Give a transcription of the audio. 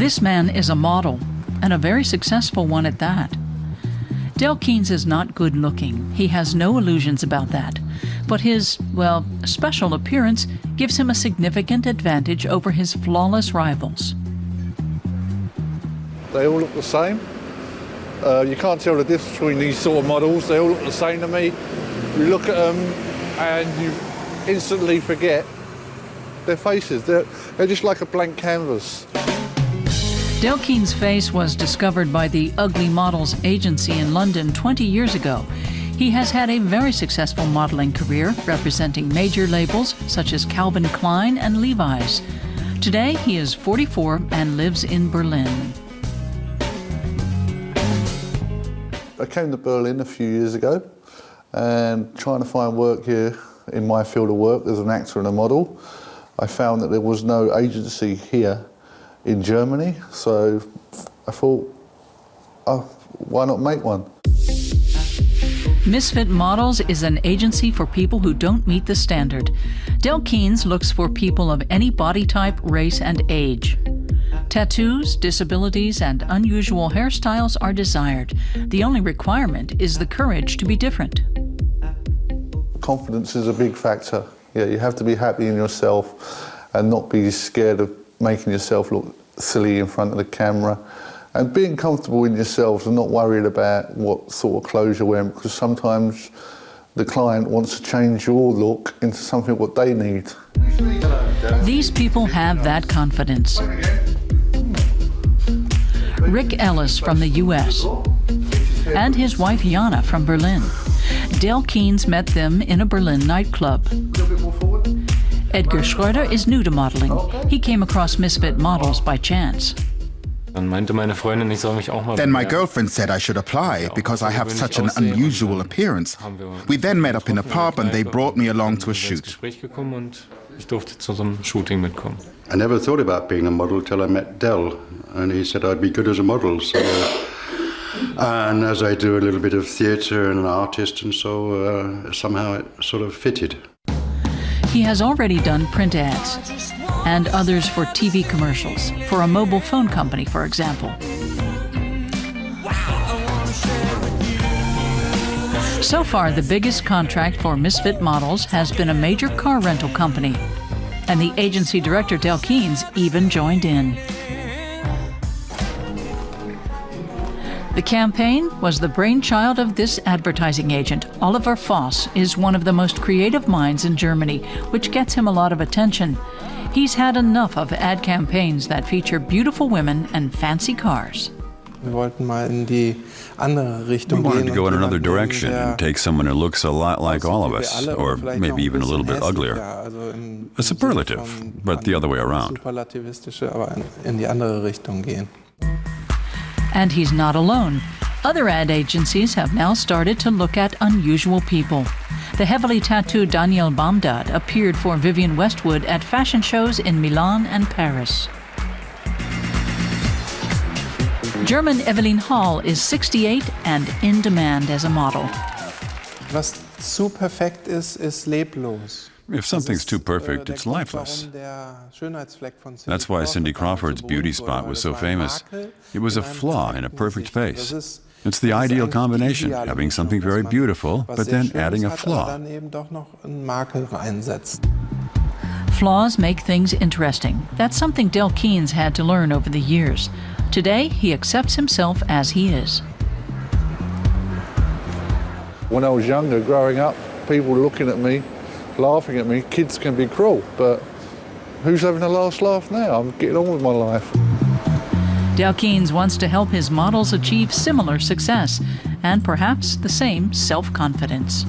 This man is a model, and a very successful one at that. Del Keynes is not good looking. He has no illusions about that. But his, well, special appearance gives him a significant advantage over his flawless rivals. They all look the same. You can't tell the difference between these sort of models. They all look the same to me. You look at them and you instantly forget their faces. They're just like a blank canvas. Del Keynes' face was discovered by the Ugly Models agency in London 20 years ago. He has had a very successful modeling career, representing major labels such as Calvin Klein and Levi's. Today, he is 44 and lives in Berlin. I came to Berlin a few years ago and trying to find work here in my field of work as an actor and a model. I found that there was no agency here in Germany, so I thought, oh, why not make one? Misfit Models is an agency for people who don't meet the standard. Del Keynes looks for people of any body type, race, and age. Tattoos, disabilities, and unusual hairstyles are desired. The only requirement is the courage to be different. Confidence is a big factor. Yeah, you have to be happy in yourself and not be scared of making yourself look silly in front of the camera. And being comfortable in yourself and not worried about what sort of clothes you're wearing, because sometimes the client wants to change your look into something what they need. These people have that confidence. Rick Ellis from the US and his wife Jana from Berlin. Del Keynes met them in a Berlin nightclub. Edgar Schroeder is new to modeling. He came across Misfit Models by chance. Then my girlfriend said I should apply because I have such an unusual appearance. We then met up in a pub and they brought me along to a shoot. I never thought about being a model till I met Del, and he said I'd be good as a model. So, and as I do a little bit of theatre and an artist, and so somehow it sort of fitted. He has already done print ads and others for TV commercials, for a mobile phone company, for example. So far, the biggest contract for Misfit Models has been a major car rental company, and the agency director, Del Keynes, even joined in. The campaign was the brainchild of this advertising agent. Oliver Foss is one of the most creative minds in Germany, which gets him a lot of attention. He's had enough of ad campaigns that feature beautiful women and fancy cars. We wanted to go in another direction and take someone who looks a lot like all of us, or maybe even a little bit uglier. A superlative, but the other way around. And he's not alone. Other ad agencies have now started to look at unusual people. The heavily tattooed Daniel Baumgart appeared for Vivienne Westwood at fashion shows in Milan and Paris. German Evelyn Hall is 68 and in demand as a model. Was zu perfekt ist leblos. If something's too perfect, it's lifeless. That's why Cindy Crawford's beauty spot was so famous. It was a flaw in a perfect face. It's the ideal combination, having something very beautiful, but then adding a flaw. Flaws make things interesting. That's something Del Keynes had to learn over the years. Today, he accepts himself as he is. When I was younger, growing up, people looking at me, laughing at me. Kids can be cruel, but who's having the last laugh now? I'm getting on with my life. Del Keynes wants to help his models achieve similar success and perhaps the same self-confidence.